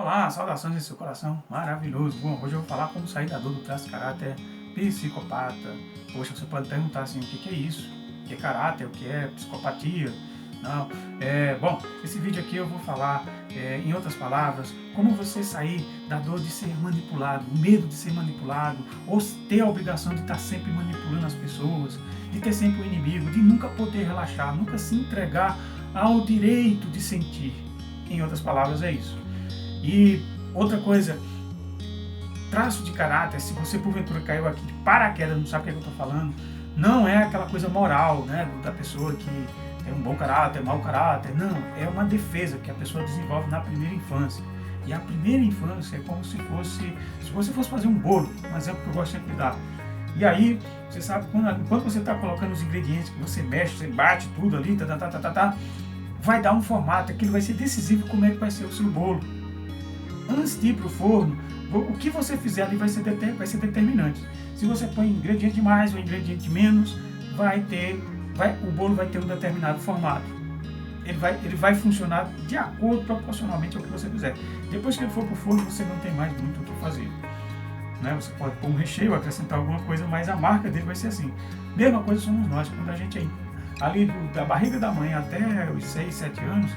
Olá, saudações em seu coração maravilhoso. Bom, hoje eu vou falar como sair da dor do traço de caráter psicopata. Poxa, você pode perguntar assim, o que é isso? O que é caráter? O que é psicopatia? Não, bom, esse vídeo aqui eu vou falar, em outras palavras, como você sair da dor de ser manipulado, o medo de ser manipulado, ou ter a obrigação de estar sempre manipulando as pessoas, de ter sempre o inimigo, de nunca poder relaxar, nunca se entregar ao direito de sentir. Em outras palavras, é isso. E outra coisa, traço de caráter, se você porventura caiu aqui de paraquedas, não sabe o que é que eu estou falando, não é aquela coisa moral, né, da pessoa que tem um bom caráter, mau caráter, não, é uma defesa que a pessoa desenvolve na primeira infância. E a primeira infância é como se você fosse fazer um bolo, um exemplo que eu gosto sempre de dar. E aí, você sabe, enquanto você está colocando os ingredientes, que você mexe, você bate tudo ali, vai dar um formato, aquilo vai ser decisivo como é que vai ser o seu bolo. Antes de ir para o forno, o que você fizer ali vai ser determinante. Se você põe ingrediente mais ou ingrediente menos, o bolo vai ter um determinado formato. Ele vai funcionar de acordo proporcionalmente ao que você fizer. Depois que ele for para o forno, você não tem mais muito o que fazer. Né? Você pode pôr um recheio, acrescentar alguma coisa, mas a marca dele vai ser assim. Mesma coisa somos nós, quando a gente ali da barriga da mãe até os 6, 7 anos,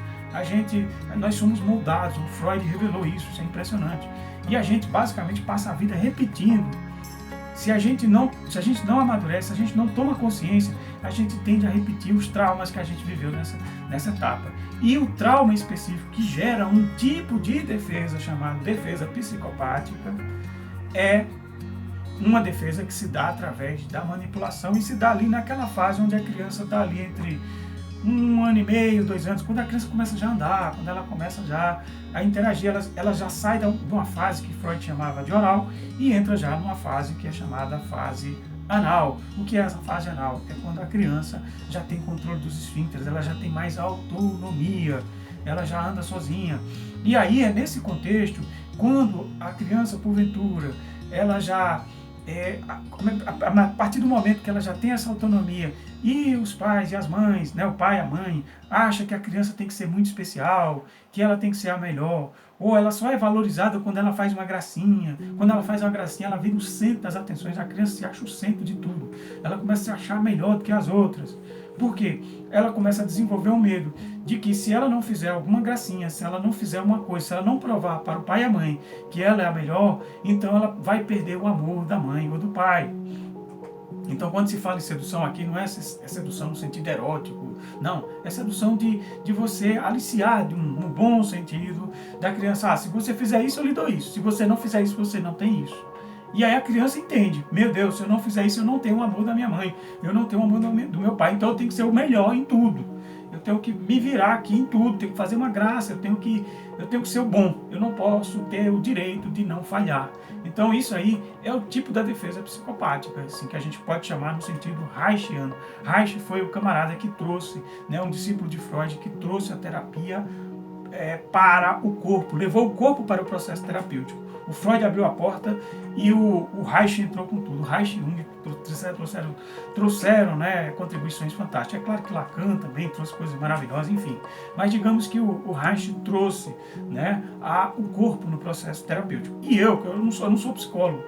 nós somos moldados. O Freud revelou isso é impressionante. E a gente basicamente passa a vida repetindo. Se a gente não amadurece, se a gente não toma consciência, a gente tende a repetir os traumas que a gente viveu nessa etapa. E o trauma específico que gera um tipo de defesa chamado defesa psicopática é uma defesa que se dá através da manipulação e se dá ali naquela fase onde a criança está ali entre 1 ano e meio, 2 anos, quando a criança começa já a andar, quando ela começa já a interagir, ela já sai de uma fase que Freud chamava de oral e entra já numa fase que é chamada fase anal. O que é essa fase anal? É quando a criança já tem controle dos esfíncteres, ela já tem mais autonomia, ela já anda sozinha. E aí é nesse contexto, quando a criança, porventura, ela já a partir do momento que ela já tem essa autonomia e os pais e as mães, né, o pai e a mãe, acham que a criança tem que ser muito especial, que ela tem que ser a melhor, ou ela só é valorizada quando ela faz uma gracinha. Quando ela faz uma gracinha, ela vira o centro das atenções, a criança se acha o centro de tudo. Ela começa a se achar melhor do que as outras. Por quê? Ela começa a desenvolver um medo de que se ela não fizer alguma gracinha, se ela não fizer uma coisa, se ela não provar para o pai e a mãe que ela é a melhor, então ela vai perder o amor da mãe ou do pai. Então, quando se fala em sedução aqui, não é sedução no sentido erótico, não. É sedução de você aliciar, de um bom sentido, da criança. Se você fizer isso, eu lhe dou isso. Se você não fizer isso, você não tem isso. E aí a criança entende, meu Deus, se eu não fizer isso, eu não tenho o amor da minha mãe, eu não tenho o amor do meu pai, então eu tenho que ser o melhor em tudo. Eu tenho que me virar aqui em tudo, tenho que fazer uma graça, eu tenho que ser o bom, eu não posso ter o direito de não falhar. Então isso aí é o tipo da defesa psicopática, assim, que a gente pode chamar no sentido reichiano. Reich foi o camarada que trouxe, né, um discípulo de Freud, que trouxe a terapia para o corpo, levou o corpo para o processo terapêutico. O Freud abriu a porta e o Reich entrou com tudo. O Reich e Jung trouxeram, né, contribuições fantásticas. É claro que Lacan também trouxe coisas maravilhosas, enfim. Mas digamos que o Reich trouxe, né, o corpo no processo terapêutico. E eu não sou psicólogo.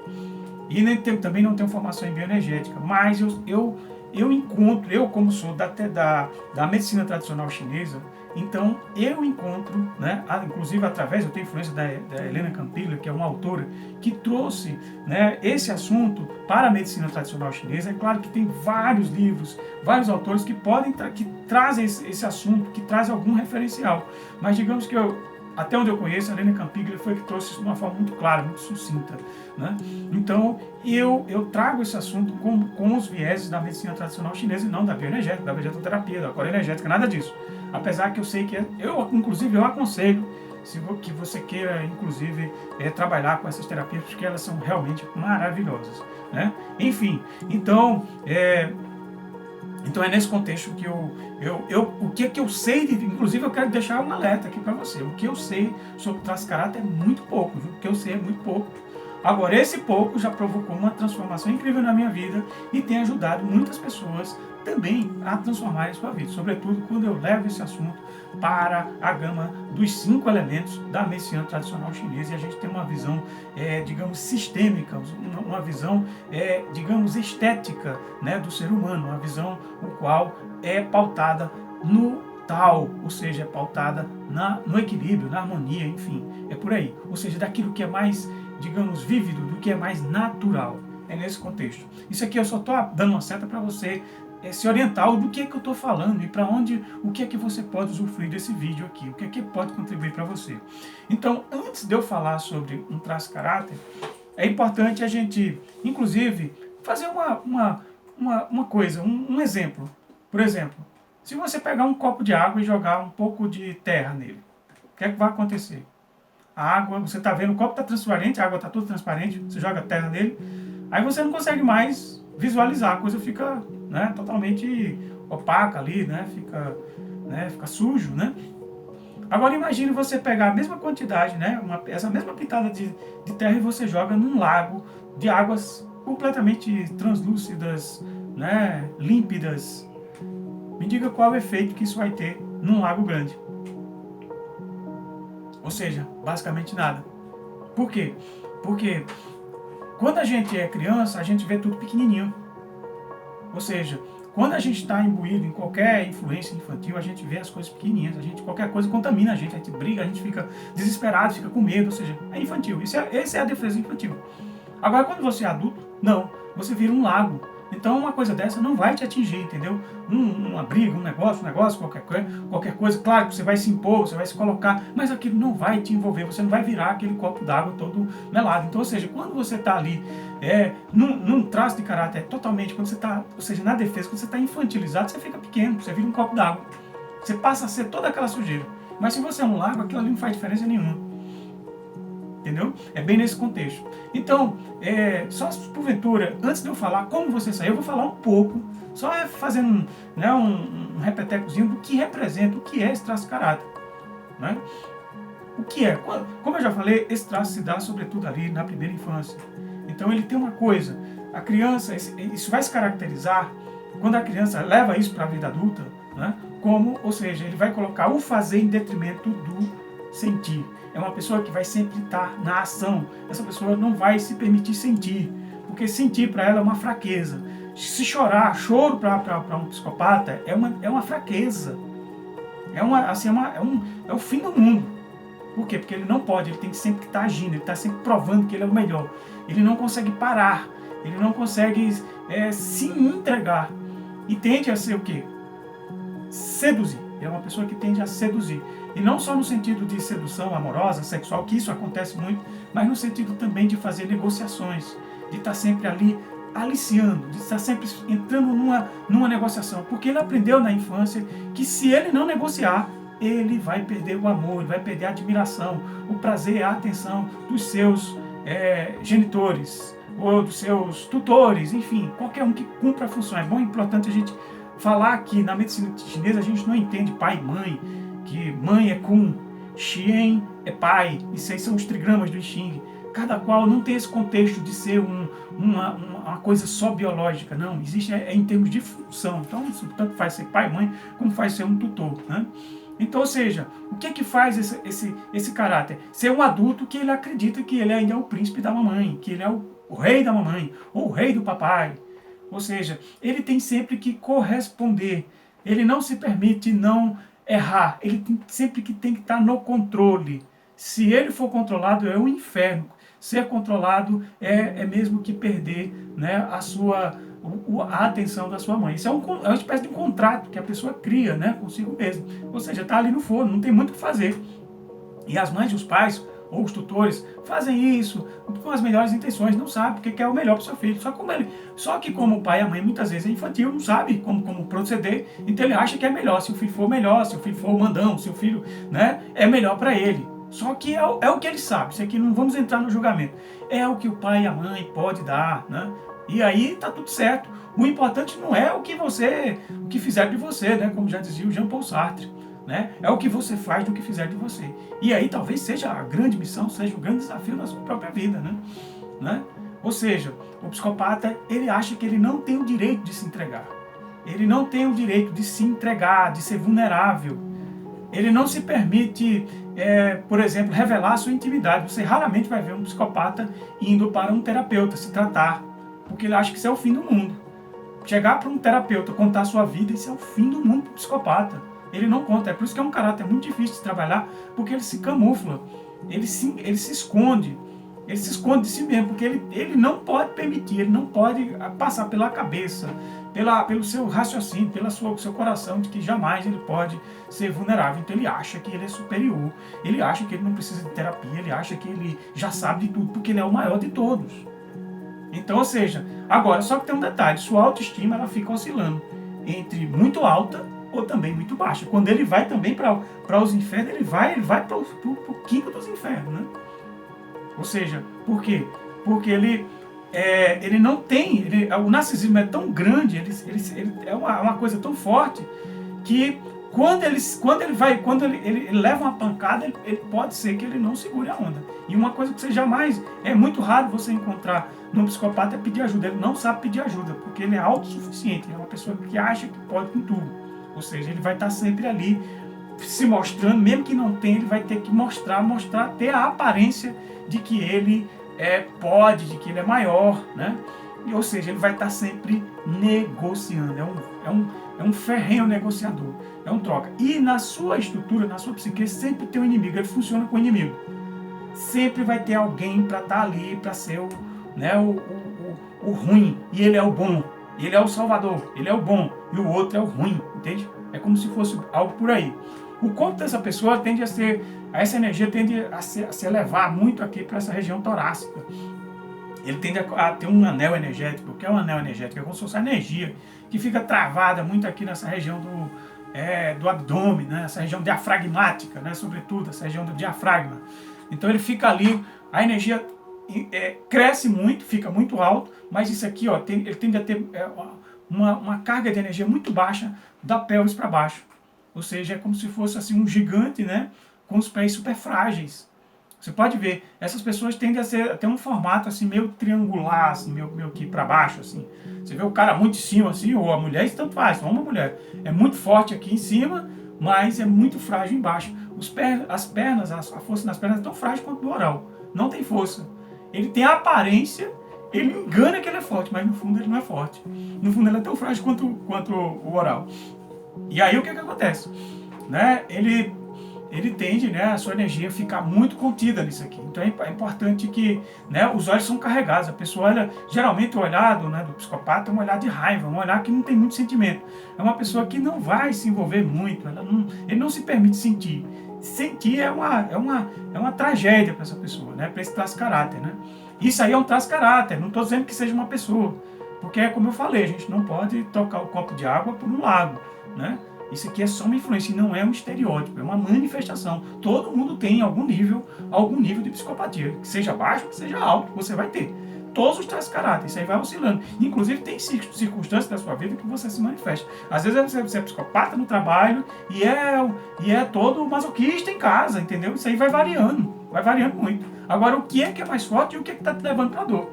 E também não tenho formação em bioenergética. Mas eu encontro, eu como sou da medicina tradicional chinesa, então eu encontro, né, inclusive através, eu tenho influência da Helena Campillo, que é uma autora que trouxe, né, esse assunto para a medicina tradicional chinesa. É claro que tem vários livros, vários autores que trazem esse assunto, que trazem algum referencial, mas digamos que até onde eu conheço, a Helena Campiglia foi que trouxe isso de uma forma muito clara, muito sucinta. Né? Então, eu trago esse assunto com os vieses da medicina tradicional chinesa e não da bioenergética, da vegetoterapia, da corenergética, nada disso. Apesar que eu sei que, eu aconselho que você queira, inclusive, trabalhar com essas terapias, porque elas são realmente maravilhosas. Né? Enfim, então é nesse contexto que o que eu sei, inclusive eu quero deixar um alerta aqui para você. O que eu sei sobre traço de caráter é muito pouco, viu? O que eu sei é muito pouco. Agora, esse pouco já provocou uma transformação incrível na minha vida e tem ajudado muitas pessoas também a transformar a sua vida, sobretudo quando eu levo esse assunto para a gama dos 5 elementos da medicina tradicional chinesa, e a gente tem uma visão, digamos, sistêmica, uma visão, digamos, estética, né, do ser humano, uma visão o qual é pautada no Tao, ou seja, é pautada no equilíbrio, na harmonia, enfim, é por aí, ou seja, daquilo que é mais, digamos, vívido, do que é mais natural. É nesse contexto. Isso aqui eu só estou dando uma seta para você se orientar do que é que eu estou falando e para onde, o que é que você pode usufruir desse vídeo aqui, o que é que pode contribuir para você. Então, antes de eu falar sobre um traço caráter, é importante a gente, inclusive, fazer uma coisa, um exemplo. Por exemplo, se você pegar um copo de água e jogar um pouco de terra nele, o que é que vai acontecer? A água, você está vendo, o copo está transparente, a água está toda transparente, você joga terra nele, aí você não consegue mais visualizar, a coisa fica, né, totalmente opaca ali, né, fica sujo, né? Agora imagine você pegar a mesma quantidade, né, essa mesma pitada de terra e você joga num lago de águas completamente translúcidas, né, límpidas. Me diga qual é o efeito que isso vai ter num lago grande. Ou seja, basicamente nada. Por quê? Porque quando a gente é criança, a gente vê tudo pequenininho. Ou seja, quando a gente está imbuído em qualquer influência infantil, a gente vê as coisas pequenininhas, qualquer coisa contamina a gente briga, a gente fica desesperado, fica com medo, ou seja, é infantil. Essa é a defesa infantil. Agora, quando você é adulto, não, você vira um lago. Então, uma coisa dessa não vai te atingir, entendeu? Uma briga, um negócio, qualquer coisa, claro que você vai se impor, você vai se colocar, mas aquilo não vai te envolver, você não vai virar aquele copo d'água todo melado. Então, ou seja, quando você está ali, num traço de caráter totalmente, quando você está, ou seja, na defesa, quando você está infantilizado, você fica pequeno, você vira um copo d'água. Você passa a ser toda aquela sujeira. Mas se você é um lago, aquilo ali não faz diferença nenhuma. Entendeu? É bem nesse contexto. Então, só porventura, antes de eu falar como você sair, eu vou falar um pouco, só fazendo um repetecozinho do que representa, o que é esse traço de caráter. Né? O que é? Como eu já falei, esse traço se dá sobretudo ali na primeira infância. Então ele tem uma coisa, a criança, isso vai se caracterizar quando a criança leva isso para a vida adulta, né? Ou seja, ele vai colocar o fazer em detrimento do sentir. É uma pessoa que vai sempre estar na ação. Essa pessoa não vai se permitir sentir, porque sentir para ela é uma fraqueza. Se chorar, choro para um psicopata é uma fraqueza. É o fim do mundo. Por quê? Porque ele não pode, ele tem que sempre estar agindo, ele está sempre provando que ele é o melhor. Ele não consegue parar, ele não consegue se entregar. E tende a ser o quê? Seduzir. É uma pessoa que tende a seduzir. E não só no sentido de sedução amorosa, sexual, que isso acontece muito, mas no sentido também de fazer negociações, de estar sempre ali aliciando, de estar sempre entrando numa negociação. Porque ele aprendeu na infância que se ele não negociar, ele vai perder o amor, ele vai perder a admiração, o prazer, a atenção dos seus genitores, ou dos seus tutores, enfim, qualquer um que cumpra a função. É bom e importante a gente falar que na medicina chinesa a gente não entende pai e mãe, que mãe é Kun, Xian é pai, isso aí são os trigramas do I Ching. Cada qual não tem esse contexto de ser uma coisa só biológica, não. Existe em termos de função. Então, isso tanto faz ser pai e mãe, como faz ser um tutor. Né? Então, ou seja, o que é que faz esse caráter? Ser um adulto que ele acredita que ele ainda é o príncipe da mamãe, que ele é o rei da mamãe, ou o rei do papai. Ou seja, ele tem sempre que corresponder. Ele não se permite não errar. Ele sempre que tem que estar no controle. Se ele for controlado, é o inferno. Ser controlado é mesmo que perder, né, a atenção da sua mãe. Isso é uma espécie de contrato que a pessoa cria, né, consigo mesmo. Ou seja, está ali no forno, não tem muito o que fazer. E as mães e os pais, ou os tutores, fazem isso com as melhores intenções, não sabe porque quer o melhor para o seu filho. Só que como o pai e a mãe muitas vezes é infantil, não sabe como proceder, então ele acha que é melhor. Se o filho for melhor, se o filho for mandão, se o filho, né, é melhor para ele. Só que é o que ele sabe. Isso aqui não vamos entrar no julgamento. É o que o pai e a mãe pode dar, né? E aí tá tudo certo. O importante não é o que fizeram de você, né? Como já dizia o Jean-Paul Sartre. Né? É o que você faz do que fizer de você. E aí talvez seja a grande missão, seja o grande desafio da sua própria vida. Né? Ou seja, o psicopata, ele acha que ele não tem o direito de se entregar. ele não tem o direito de se entregar, de ser vulnerável. Ele não se permite, por exemplo, revelar a sua intimidade. Você raramente vai ver um psicopata indo para um terapeuta se tratar, porque ele acha que isso é o fim do mundo. Chegar para um terapeuta, contar a sua vida, isso é o fim do mundo para o psicopata. Ele não conta, é por isso que é um caráter muito difícil de trabalhar, porque ele se camufla, ele se esconde. Ele se esconde de si mesmo, porque ele não pode permitir, ele não pode passar pela cabeça, pelo seu raciocínio, pelo seu coração, de que jamais ele pode ser vulnerável. Então ele acha que ele é superior, ele acha que ele não precisa de terapia, ele acha que ele já sabe de tudo, porque ele é o maior de todos. Então, ou seja, agora, só que tem um detalhe, sua autoestima ela fica oscilando entre muito alta ou também muito baixa. Quando ele vai também para os infernos, ele vai para o quinto dos infernos, né? Ou seja, por quê? Porque ele não tem, o narcisismo é tão grande, ele é uma coisa tão forte, que quando ele leva uma pancada, ele pode ser que ele não segure a onda. E uma coisa que você jamais, é muito raro você encontrar num psicopata é pedir ajuda. Ele não sabe pedir ajuda, porque ele é autossuficiente, é uma pessoa que acha que pode com tudo. Ou seja, ele vai estar sempre ali se mostrando, mesmo que não tenha, ele vai ter que mostrar, ter a aparência de que ele pode, de que ele é maior, né? Ou seja, ele vai estar sempre negociando, é um ferrenho negociador, é um troca. E na sua estrutura, na sua psique, sempre tem um inimigo, ele funciona com o inimigo. Sempre vai ter alguém para estar ali, para ser o ruim, e ele é o bom, ele é o salvador, ele é o bom, e o outro é o ruim, entende? É como se fosse algo por aí. O corpo dessa pessoa tende a ser, essa energia tende a se elevar muito aqui para essa região torácica. Ele tende a ter um anel energético. O que é um anel energético? É como se fosse a energia que fica travada muito aqui nessa região do abdômen, né? Essa região diafragmática, né? Sobretudo essa região do diafragma. Então ele fica ali, a energia cresce muito, fica muito alto, mas isso aqui, ó, ele tende a ter uma carga de energia muito baixa da pelvis para baixo. Ou seja, é como se fosse assim um gigante, né, com os pés super frágeis. Você pode ver, essas pessoas tendem a ter um formato assim meio triangular, assim, meio que para baixo, assim. Você vê o cara muito em cima, assim, ou a mulher, isso tanto faz, ou uma mulher. É muito forte aqui em cima, mas é muito frágil embaixo. As pernas, a força nas pernas é tão frágil quanto do oral. Não tem força. Ele tem a aparência, ele engana que ele é forte, mas no fundo ele não é forte. No fundo ele é tão frágil quanto o oral. E aí o que acontece? Né? Ele tende, né, a sua energia ficar muito contida nisso aqui. Então é importante que, né, os olhos são carregados. A pessoa olha, geralmente o olhar do psicopata é um olhar de raiva, um olhar que não tem muito sentimento. É uma pessoa que não vai se envolver muito, ele não se permite sentir. Sentir é uma tragédia para essa pessoa, né, para esse traço-caráter. Né? Isso aí é um traço-caráter, não estou dizendo que seja uma pessoa. Porque, como eu falei, a gente não pode tocar o copo de água por um lago, né? Isso aqui é só uma influência, não é um estereótipo, é uma manifestação. Todo mundo tem algum nível de psicopatia, que seja baixo, que seja alto, você vai ter. Todos os traços de caráter, isso aí vai oscilando. Inclusive tem circunstâncias da sua vida que você se manifesta. Às vezes você é psicopata no trabalho e é todo masoquista em casa, entendeu? Isso aí vai variando muito. Agora, o que é mais forte e o que está te levando para a dor?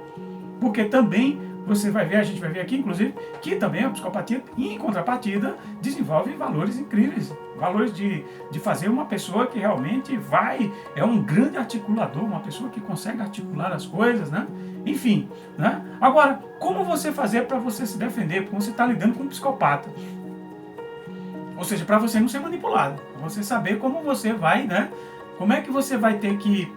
Porque também você vai ver, a gente vai ver aqui, inclusive, que também a psicopatia, em contrapartida, desenvolve valores incríveis. Valores de fazer uma pessoa que realmente é um grande articulador, uma pessoa que consegue articular as coisas, né? Enfim, né? Agora, como você fazer para você se defender? Porque você está lidando com um psicopata. Ou seja, para você não ser manipulado. Para você saber como você vai, né? Como é que você vai ter que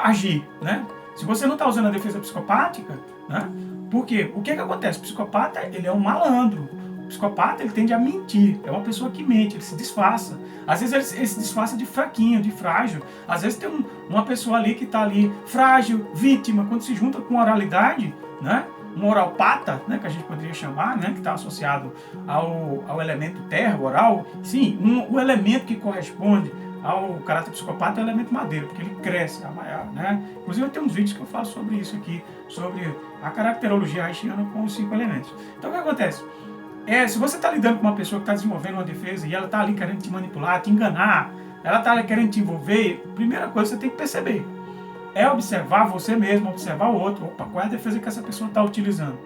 agir, né? Se você não está usando a defesa psicopática, né? Porque o que acontece? O psicopata, ele é um malandro. O psicopata, ele tende a mentir. É uma pessoa que mente, ele se disfarça. Às vezes ele se disfarça de fraquinho, de frágil. Às vezes tem uma pessoa ali que está ali frágil, vítima, quando se junta com oralidade, né? Um oralpata, né, que a gente poderia chamar, né, que está associado ao elemento terra, oral. Sim, o elemento que corresponde ao caráter psicopata é o elemento madeira, porque ele cresce, né? Inclusive eu tenho uns vídeos que eu falo sobre isso aqui, sobre a caracterologia haitiana com os 5 elementos. Então o que acontece? Se você está lidando com uma pessoa que está desenvolvendo uma defesa e ela está ali querendo te manipular, te enganar, ela está ali querendo te envolver, primeira coisa que você tem que perceber é observar você mesmo, observar o outro. Opa, qual é a defesa que essa pessoa está utilizando?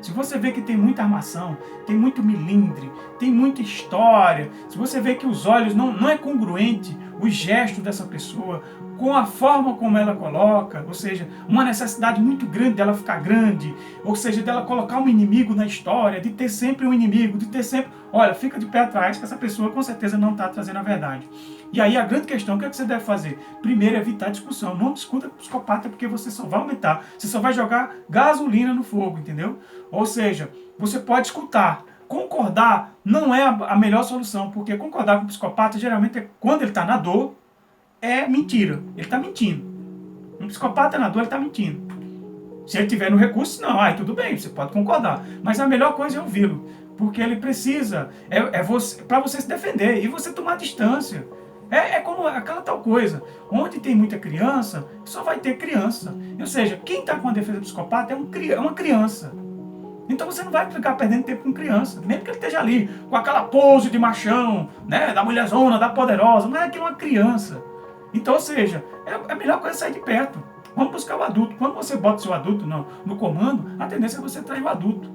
Se você vê que tem muita armação, tem muito milindre, tem muita história, se você vê que os olhos não é congruente, os gestos dessa pessoa, com a forma como ela coloca, ou seja, uma necessidade muito grande dela ficar grande, ou seja, dela colocar um inimigo na história, de ter sempre um inimigo, de ter sempre... Olha, fica de pé atrás que essa pessoa com certeza não está trazendo a verdade. E aí a grande questão, o que é que você deve fazer? Primeiro, evitar discussão. Não discuta com o psicopata, porque você só vai aumentar, você só vai jogar gasolina no fogo, entendeu? Ou seja, você pode escutar. Concordar não é a melhor solução, porque concordar com o psicopata geralmente é quando ele está na dor, é mentira. Ele está mentindo. Um psicopata na dor, ele está mentindo. Se ele tiver no recurso, não, tudo bem, você pode concordar. Mas a melhor coisa é ouvi-lo, porque ele precisa, para você se defender e você tomar distância. É como aquela tal coisa, onde tem muita criança, só vai ter criança. Ou seja, quem está com a defesa do psicopata é uma criança. Então você não vai ficar perdendo tempo com criança, mesmo que ele esteja ali, com aquela pose de machão, né, da mulherzona, da poderosa, mas aquilo é uma criança. Então, ou seja, a melhor coisa é sair de perto. Vamos buscar o adulto. Quando você bota o seu adulto no comando, a tendência é você trair o adulto.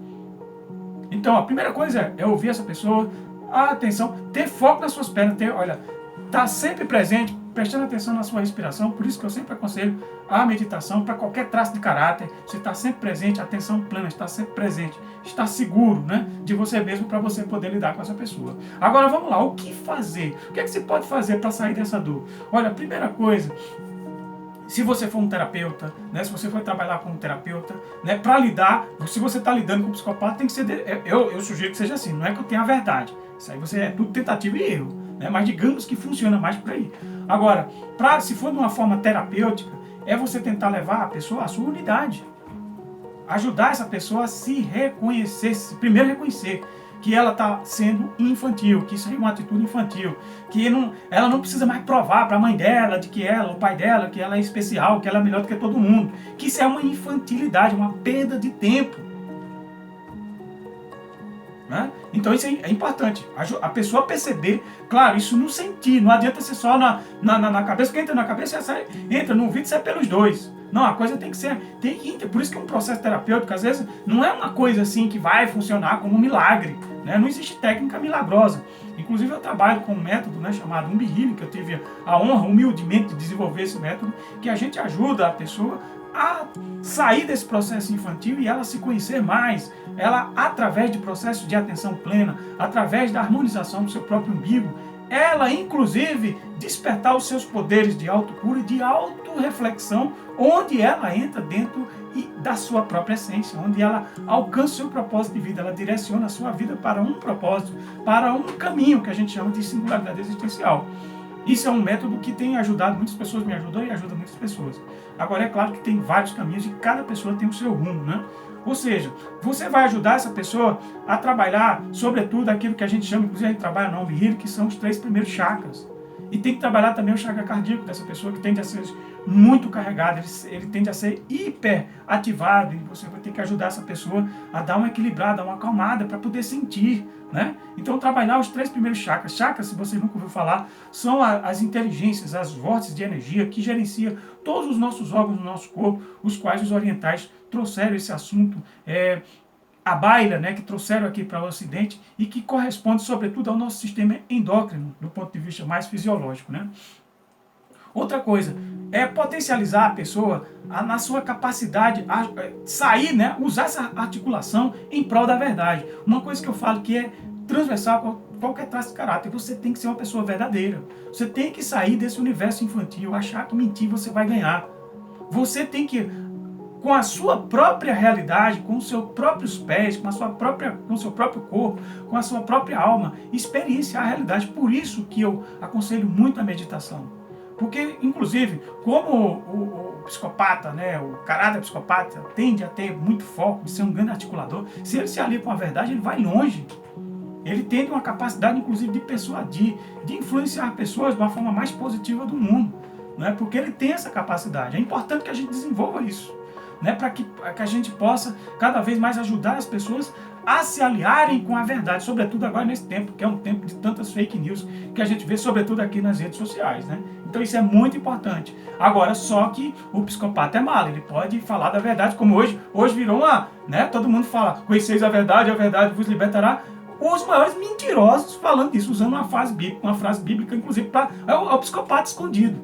Então, a primeira coisa é ouvir essa pessoa, atenção, ter foco nas suas pernas, tá sempre presente, prestando atenção na sua respiração. Por isso que eu sempre aconselho a meditação para qualquer traço de caráter. Você está sempre presente, atenção plena, está sempre presente, está seguro, né, de você mesmo para você poder lidar com essa pessoa. Agora vamos lá, o que fazer? O que é que você pode fazer para sair dessa dor? Olha, a primeira coisa, se você for um terapeuta, né, se você for trabalhar como terapeuta, né, para lidar, se você está lidando com um psicopata, tem que ser, eu sugiro que seja assim, não é que eu tenha a verdade, isso aí é tudo tentativa e erro, né, mas digamos que funciona mais por aí. Agora, se for de uma forma terapêutica, é você tentar levar a pessoa à sua unidade, ajudar essa pessoa a se reconhecer, primeiro reconhecer que ela está sendo infantil, que isso aí é uma atitude infantil, que ela não precisa mais provar para a mãe dela, de que ela, o pai dela, que ela é especial, que ela é melhor do que todo mundo, que isso é uma infantilidade, uma perda de tempo. Né? Então isso é importante, a pessoa perceber, claro, isso não sentir, não adianta ser só na cabeça, porque entra na cabeça, entra no ouvido e sai pelos dois. Não, a coisa tem que ir, por isso que um processo terapêutico, às vezes, não é uma coisa assim que vai funcionar como um milagre, né? Não existe técnica milagrosa. Inclusive eu trabalho com um método, né, chamado Umbi Healing, que eu tive a honra, humildemente, de desenvolver esse método, que a gente ajuda a pessoa a sair desse processo infantil e ela se conhecer mais, ela, através de processos de atenção plena, através da harmonização do seu próprio umbigo, ela, inclusive, despertar os seus poderes de autocura e de autorreflexão, onde ela entra dentro da sua própria essência, onde ela alcança o seu propósito de vida, ela direciona a sua vida para um propósito, para um caminho que a gente chama de singularidade existencial. Isso é um método que tem ajudado, muitas pessoas me ajudam e ajuda muitas pessoas. Agora, é claro que tem vários caminhos e cada pessoa tem o seu rumo, né? Ou seja, você vai ajudar essa pessoa a trabalhar, sobretudo, aquilo que a gente chama, inclusive a gente trabalha no Umbi Healing, que são os 3 primeiros chakras. E tem que trabalhar também o chakra cardíaco dessa pessoa, que tende a ser muito carregado, ele tende a ser hiperativado, e você vai ter que ajudar essa pessoa a dar uma equilibrada, uma acalmada, para poder sentir, né? Então, trabalhar os 3 primeiros chakras. Chakras, se você nunca ouviu falar, são as inteligências, as vórtices de energia que gerenciam todos os nossos órgãos do nosso corpo, os quais os orientais trouxeram esse assunto à baila, né, que trouxeram aqui para o Ocidente e que corresponde, sobretudo, ao nosso sistema endócrino, do ponto de vista mais fisiológico, né? Outra coisa, é potencializar a pessoa na sua capacidade a sair, né, usar essa articulação em prol da verdade. Uma coisa que eu falo que é transversal a qualquer traço de caráter, você tem que ser uma pessoa verdadeira. Você tem que sair desse universo infantil, achar que mentir você vai ganhar. Você tem que, com a sua própria realidade, com os seus próprios pés, com o seu próprio corpo, com a sua própria alma, experienciar a realidade. Por isso que eu aconselho muito a meditação. Porque, inclusive, como o psicopata, né, o caráter psicopata tende a ter muito foco de ser um grande articulador, se ele se alia com a verdade, ele vai longe. Ele tem uma capacidade, inclusive, de persuadir, de influenciar pessoas de uma forma mais positiva do mundo, né, porque ele tem essa capacidade. É importante que a gente desenvolva isso, né, para que a gente possa cada vez mais ajudar as pessoas a se aliarem com a verdade, sobretudo agora nesse tempo, que é um tempo de tantas fake news que a gente vê, sobretudo aqui nas redes sociais, né? Então isso é muito importante. Agora, só que o psicopata é malo, ele pode falar da verdade, como hoje virou uma, né? Todo mundo fala, conheceis a verdade vos libertará. Os maiores mentirosos falando disso, usando uma frase bíblica, inclusive, é o psicopata escondido.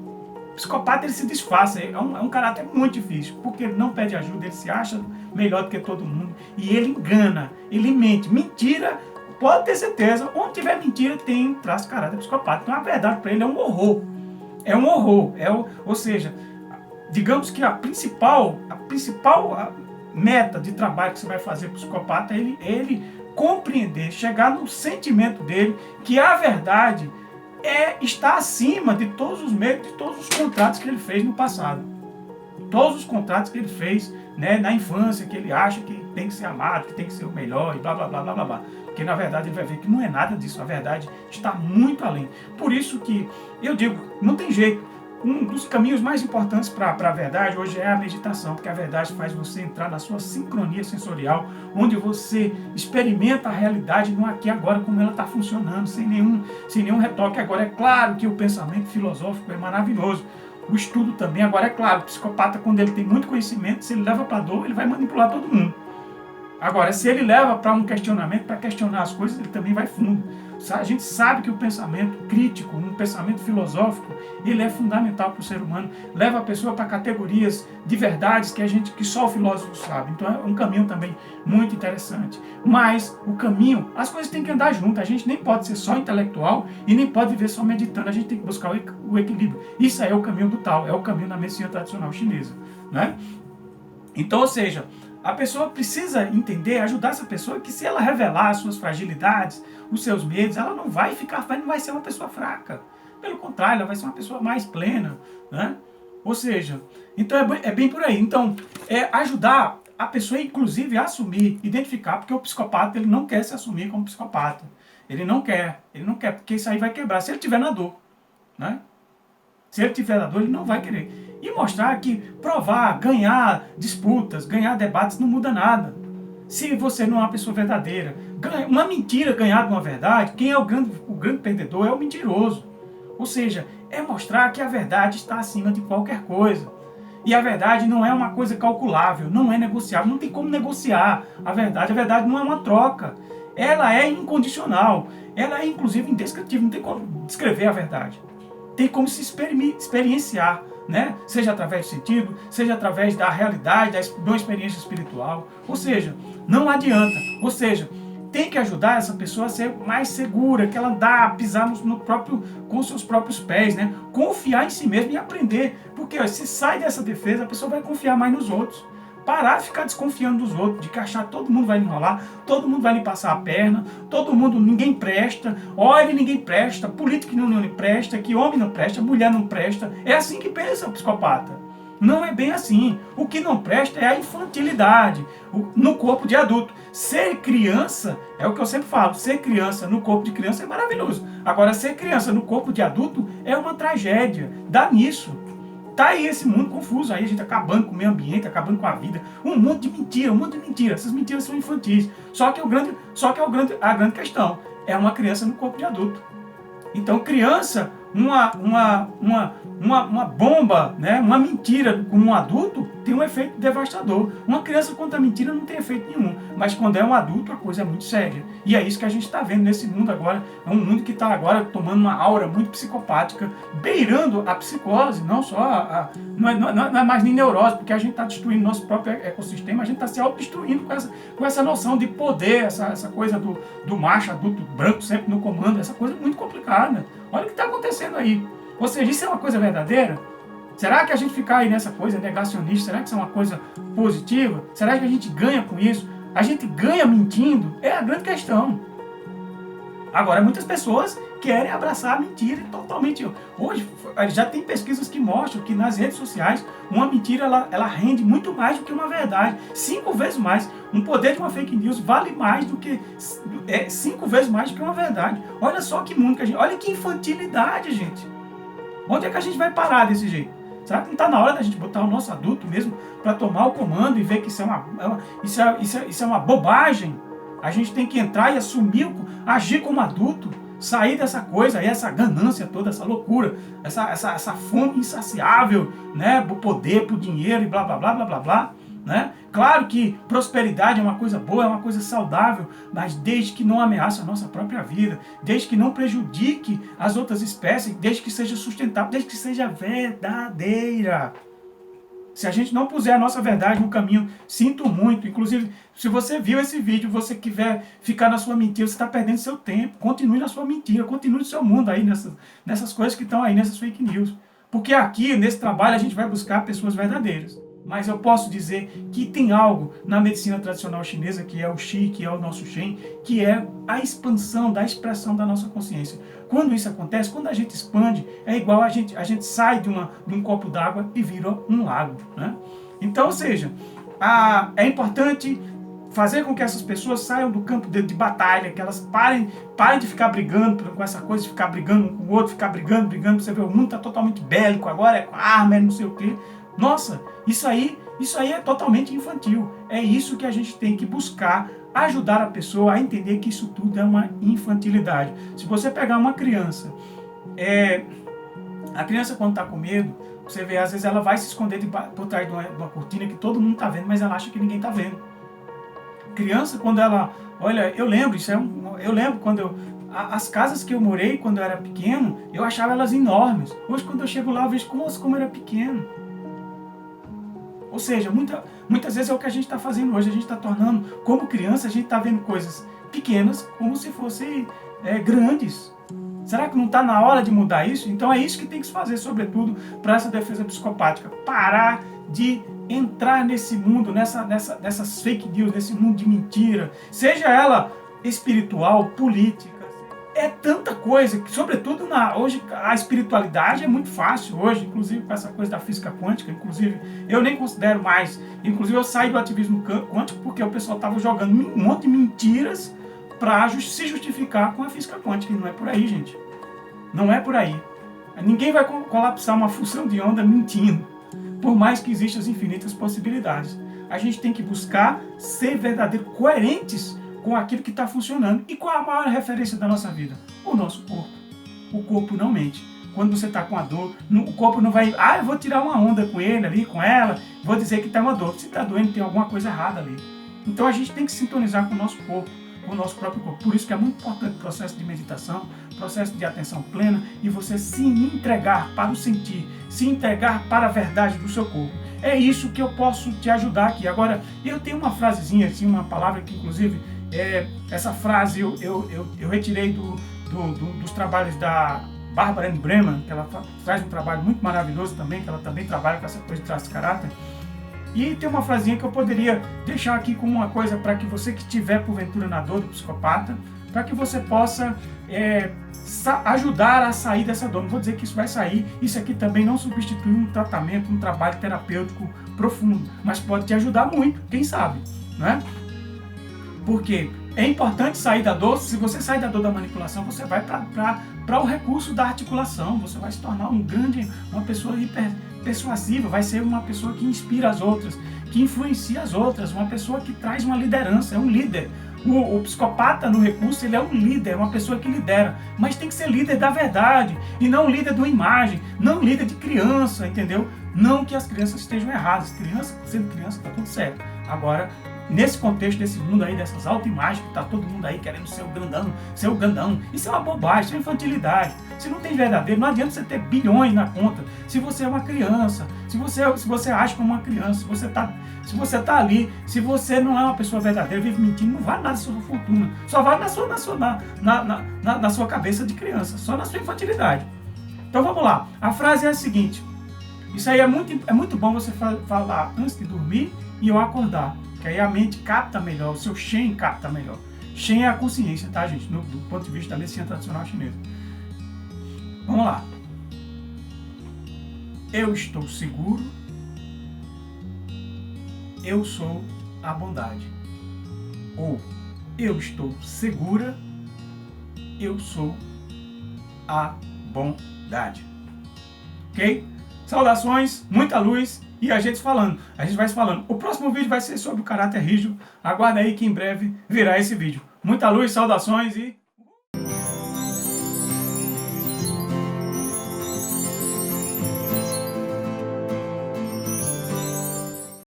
O psicopata, ele se disfarça, é um caráter muito difícil, porque ele não pede ajuda, ele se acha melhor do que todo mundo, e ele engana, ele mente. Mentira, pode ter certeza, onde tiver mentira tem um traço de caráter psicopata. Então a verdade para ele é um horror. É um horror. Ou seja, digamos que a principal meta de trabalho que você vai fazer para o psicopata é ele compreender, chegar no sentimento dele que a verdade está acima de todos os meios, de todos os contratos que ele fez no passado. Todos os contratos que ele fez, né, na infância, que ele acha que tem que ser amado, que tem que ser o melhor, e blá, blá, blá, blá, blá, blá. Porque, na verdade, ele vai ver que não é nada disso. A verdade está muito além. Por isso que, eu digo, não tem jeito. Um dos caminhos mais importantes para a verdade hoje é a meditação, porque a verdade faz você entrar na sua sincronia sensorial, onde você experimenta a realidade no aqui e agora, como ela está funcionando, sem nenhum retoque. Agora, é claro que o pensamento filosófico é maravilhoso. O estudo também, agora é claro, o psicopata, quando ele tem muito conhecimento, se ele leva para a dor, ele vai manipular todo mundo. Agora, se ele leva para um questionamento, para questionar as coisas, ele também vai fundo. A gente sabe que o pensamento crítico, um pensamento filosófico, ele é fundamental para o ser humano, leva a pessoa para categorias de verdades que só o filósofo sabe. Então é um caminho também muito interessante. Mas o caminho, as coisas têm que andar juntas. A gente nem pode ser só intelectual e nem pode viver só meditando. A gente tem que buscar o equilíbrio. Isso aí é o caminho do Tao, é o caminho da medicina tradicional chinesa, né? Então, ou seja, a pessoa precisa entender, ajudar essa pessoa, que se ela revelar as suas fragilidades, os seus medos, ela não vai ser uma pessoa fraca. Pelo contrário, ela vai ser uma pessoa mais plena, né? Ou seja, então é bem por aí. Então, ajudar a pessoa, inclusive, a assumir, identificar, porque o psicopata, ele não quer se assumir como psicopata. Ele não quer, porque isso aí vai quebrar, se ele tiver na dor, né? Se ele tiver na dor, ele não vai querer. E mostrar que provar, ganhar disputas, ganhar debates não muda nada. Se você não é uma pessoa verdadeira, uma mentira ganhar de uma verdade, quem é o grande perdedor é o mentiroso. Ou seja, é mostrar que a verdade está acima de qualquer coisa. E a verdade não é uma coisa calculável, não é negociável, não tem como negociar a verdade. A verdade não é uma troca. Ela é incondicional, ela é inclusive indescritível, não tem como descrever a verdade. Tem como se experienciar, né? Seja através do sentido, seja através da realidade, de uma experiência espiritual. Ou seja, não adianta. Ou seja, tem que ajudar essa pessoa a ser mais segura, que ela andar, pisar com seus próprios pés, né? Confiar em si mesmo e aprender. Porque se sai dessa defesa, a pessoa vai confiar mais nos outros. Parar de ficar desconfiando dos outros, de que achar que todo mundo vai me enrolar, todo mundo vai me passar a perna, ninguém presta, olha, ninguém presta, político não presta, que homem não presta, mulher não presta. É assim que pensa o psicopata. Não é bem assim. O que não presta é a infantilidade no corpo de adulto. Ser criança, é o que eu sempre falo, ser criança no corpo de criança é maravilhoso. Agora, ser criança no corpo de adulto é uma tragédia. Dá nisso. Tá aí esse mundo confuso, aí a gente acabando com o meio ambiente, acabando com a vida, um monte de mentira, essas mentiras são infantis. Só que a grande questão é uma criança no corpo de adulto. Então, criança, uma bomba, né, uma mentira como um adulto tem um efeito devastador. Uma criança contra a mentira não tem efeito nenhum, mas quando é um adulto a coisa é muito séria. E é isso que a gente está vendo nesse mundo agora. É um mundo que está agora tomando uma aura muito psicopática, beirando a psicose, não só não é mais nem neurose, porque a gente está destruindo nosso próprio ecossistema, a gente está se autodestruindo com essa noção de poder, essa coisa do macho adulto branco sempre no comando, essa coisa muito complicada. Olha o que está acontecendo aí. Ou seja, isso é uma coisa verdadeira? Será que a gente ficar aí nessa coisa negacionista, será que isso é uma coisa positiva? Será que a gente ganha com isso? A gente ganha mentindo? É a grande questão. Agora, muitas pessoas querem abraçar a mentira totalmente. Hoje, já tem pesquisas que mostram que nas redes sociais, uma mentira ela rende muito mais do que uma verdade. 5 vezes mais. Um poder de uma fake news vale mais do que 5 vezes mais do que uma verdade. Olha só que mundo que a gente... Olha que infantilidade, gente. Onde é que a gente vai parar desse jeito? Será que não está na hora da gente botar o nosso adulto mesmo para tomar o comando e ver que isso é uma bobagem? A gente tem que entrar e assumir, agir como adulto, sair dessa coisa, essa ganância toda, essa loucura, essa fome insaciável, né, por poder, por dinheiro e blá, blá, blá, blá, blá, blá, né? Claro que prosperidade é uma coisa boa, é uma coisa saudável, mas desde que não ameace a nossa própria vida, desde que não prejudique as outras espécies, desde que seja sustentável, desde que seja verdadeira. Se a gente não puser a nossa verdade no caminho, sinto muito. Inclusive, se você viu esse vídeo, você quiser ficar na sua mentira, você está perdendo seu tempo. Continue na sua mentira, continue no seu mundo aí, nessas coisas que estão aí, nessas fake news. Porque aqui, nesse trabalho, a gente vai buscar pessoas verdadeiras. Mas eu posso dizer que tem algo na medicina tradicional chinesa, que é o Qi, que é o nosso Shen, que é a expansão da expressão da nossa consciência. Quando isso acontece, quando a gente expande, é igual a gente sai de um copo d'água e vira um lago, né? Então, ou seja, é importante fazer com que essas pessoas saiam do campo de batalha, que elas parem de ficar brigando com essa coisa, de ficar brigando um com o outro, ficar brigando, você vê, o mundo está totalmente bélico, agora é com arma, é não sei o quê. Nossa, isso aí é totalmente infantil. É isso que a gente tem que buscar, ajudar a pessoa a entender que isso tudo é uma infantilidade. Se você pegar uma criança, a criança quando está com medo, você vê, às vezes ela vai se esconder por trás de uma cortina que todo mundo está vendo, mas ela acha que ninguém está vendo. Criança, quando ela... Olha, eu lembro quando as casas que eu morei quando eu era pequeno, eu achava elas enormes. Hoje, quando eu chego lá, eu vejo como era pequeno. Ou seja, muitas vezes é o que a gente está fazendo hoje. A gente está tornando, como criança, a gente está vendo coisas pequenas como se fossem grandes. Será que não está na hora de mudar isso? Então é isso que tem que se fazer, sobretudo, para essa defesa psicopática. Parar de entrar nesse mundo, nessas fake news, nesse mundo de mentira. Seja ela espiritual, política. É tanta coisa, que sobretudo hoje a espiritualidade é muito fácil hoje, inclusive com essa coisa da física quântica, inclusive eu nem considero mais, inclusive eu saí do ativismo quântico porque o pessoal estava jogando um monte de mentiras para se justificar com a física quântica, e não é por aí, gente. Não é por aí. Ninguém vai colapsar uma função de onda mentindo, por mais que existam as infinitas possibilidades. A gente tem que buscar ser verdadeiro, coerentes com aquilo que está funcionando. E qual a maior referência da nossa vida? O nosso corpo. O corpo não mente. Quando você está com a dor, o corpo não vai... eu vou tirar uma onda com ele ali, com ela, vou dizer que está uma dor. Se está doendo, tem alguma coisa errada ali. Então a gente tem que sintonizar com o nosso corpo, com o nosso próprio corpo. Por isso que é muito importante o processo de meditação, processo de atenção plena, e você se entregar para o sentir, se entregar para a verdade do seu corpo. É isso que eu posso te ajudar aqui. Agora, eu tenho uma frasezinha, assim, uma palavra que, inclusive, essa frase eu retirei dos trabalhos da Barbara Ann Breman, que ela faz um trabalho muito maravilhoso também, que ela também trabalha com essa coisa de traço de caráter. E tem uma frasinha que eu poderia deixar aqui como uma coisa para que você que estiver porventura na dor do psicopata, para que você possa ajudar a sair dessa dor. Não vou dizer que isso vai sair, isso aqui também não substitui um tratamento, um trabalho terapêutico profundo, mas pode te ajudar muito, quem sabe, né? Porque é importante sair da dor. Se você sair da dor da manipulação, você vai para o recurso da articulação, você vai se tornar uma pessoa hiper persuasiva, vai ser uma pessoa que inspira as outras, que influencia as outras, uma pessoa que traz uma liderança, é um líder. O psicopata no recurso, ele é um líder, uma pessoa que lidera, mas tem que ser líder da verdade, e não líder de uma imagem, não líder de criança, entendeu? Não que as crianças estejam erradas, sendo criança está tudo certo. Agora, nesse contexto desse mundo aí, dessas autoimagens, que tá todo mundo aí querendo ser o grandão, isso é uma bobagem, isso é infantilidade. Se não tem verdadeiro, não adianta você ter bilhões na conta, se você é uma criança, se você age como uma criança, se você tá ali, se você não é uma pessoa verdadeira, vive mentindo, não vale nada da sua fortuna, só vale na sua cabeça de criança, só na sua infantilidade. Então vamos lá, a frase é a seguinte, isso aí é muito bom você falar antes de dormir e eu acordar, que aí a mente capta melhor, o seu Shen capta melhor. Shen é a consciência, tá, gente? Do ponto de vista da medicina tradicional chinesa. Vamos lá. Eu estou seguro. Eu sou a bondade. Ou, eu estou segura. Eu sou a bondade. Ok? Saudações, muita luz e a gente vai se falando. O próximo vídeo vai ser sobre o caráter rígido. Aguarda aí que em breve virá esse vídeo. Muita luz, saudações e